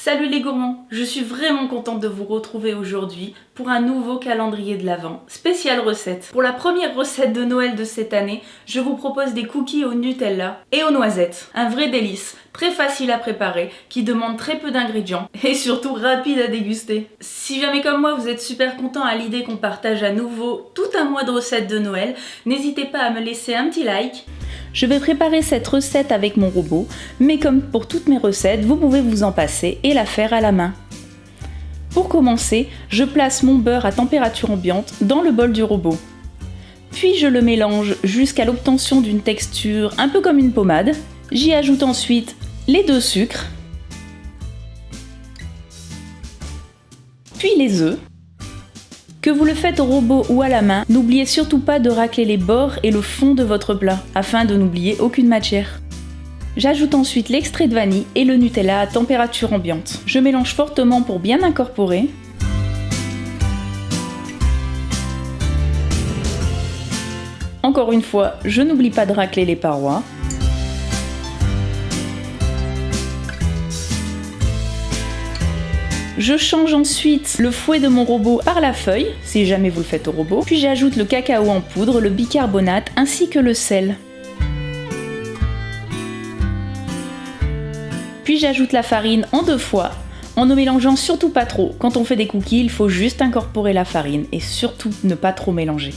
Salut les gourmands, je suis vraiment contente de vous retrouver aujourd'hui pour un nouveau calendrier de l'Avent, spécial recette. Pour la première recette de Noël de cette année, je vous propose des cookies au Nutella et aux noisettes. Un vrai délice, très facile à préparer, qui demande très peu d'ingrédients et surtout rapide à déguster. Si jamais comme moi vous êtes super content à l'idée qu'on partage à nouveau tout un mois de recettes de Noël, n'hésitez pas à me laisser un petit like. Je vais préparer cette recette avec mon robot, mais comme pour toutes mes recettes, vous pouvez vous en passer et la faire à la main. Pour commencer, je place mon beurre à température ambiante dans le bol du robot. Puis je le mélange jusqu'à l'obtention d'une texture un peu comme une pommade. J'y ajoute ensuite les 2 sucres, puis les œufs. Que vous le faites au robot ou à la main, n'oubliez surtout pas de racler les bords et le fond de votre plat, afin de n'oublier aucune matière. J'ajoute ensuite l'extrait de vanille et le Nutella à température ambiante. Je mélange fortement pour bien incorporer. Encore une fois, je n'oublie pas de racler les parois. Je change ensuite le fouet de mon robot par la feuille, si jamais vous le faites au robot. Puis j'ajoute le cacao en poudre, le bicarbonate ainsi que le sel. Puis j'ajoute la farine en 2 fois, en ne mélangeant surtout pas trop. Quand on fait des cookies, il faut juste incorporer la farine et surtout ne pas trop mélanger.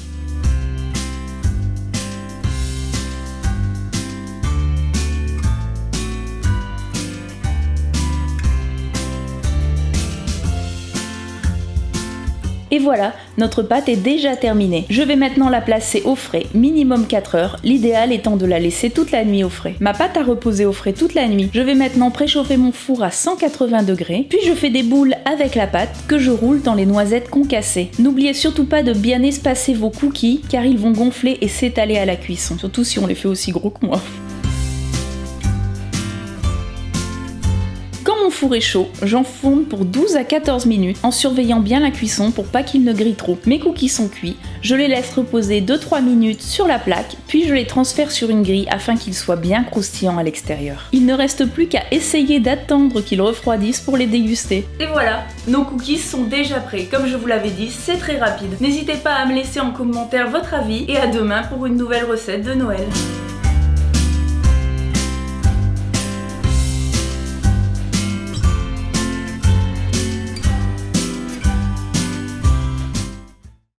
Et voilà, notre pâte est déjà terminée. Je vais maintenant la placer au frais, minimum 4 heures, l'idéal étant de la laisser toute la nuit au frais. Ma pâte a reposé au frais toute la nuit. Je vais maintenant préchauffer mon four à 180 degrés, puis je fais des boules avec la pâte que je roule dans les noisettes concassées. N'oubliez surtout pas de bien espacer vos cookies car ils vont gonfler et s'étaler à la cuisson, surtout si on les fait aussi gros que moi. Mon four est chaud, j'enfourne pour 12 à 14 minutes en surveillant bien la cuisson pour pas qu'il ne grille trop. Mes cookies sont cuits, je les laisse reposer 2-3 minutes sur la plaque, puis je les transfère sur une grille afin qu'ils soient bien croustillants à l'extérieur. Il ne reste plus qu'à essayer d'attendre qu'ils refroidissent pour les déguster. Et voilà, nos cookies sont déjà prêts. Comme je vous l'avais dit, c'est très rapide. N'hésitez pas à me laisser en commentaire votre avis et à demain pour une nouvelle recette de Noël.